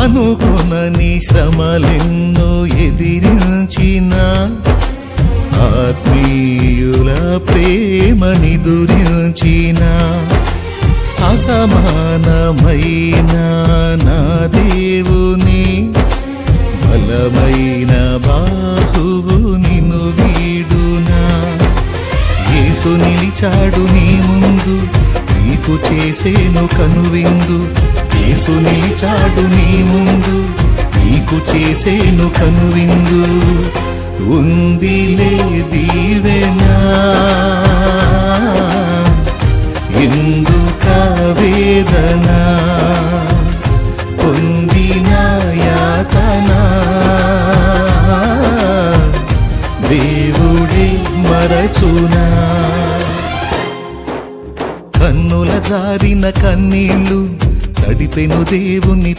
అనుకొనని శ్రమలెన్నో ఎదిరించిన ఆత్మీయుల ప్రేమనిదురించిన అసమానమైన నా దేవుని బలమైన బాహువు నిన్ను వీడునా. యేసు నిలిచాడు నీ ముందు, నీకు చేసేను కనువిందు. యేసు నిలిచాడు నీ ముందు, నీకు చేసేను కనువిందు. ఉందిలే దీవెనా, ఎందుక వేదన, పొందిన యాతన దేవుడే మరచునా. కన్నుల జారిన కన్నీళ్ళు తడిపెను దేవుని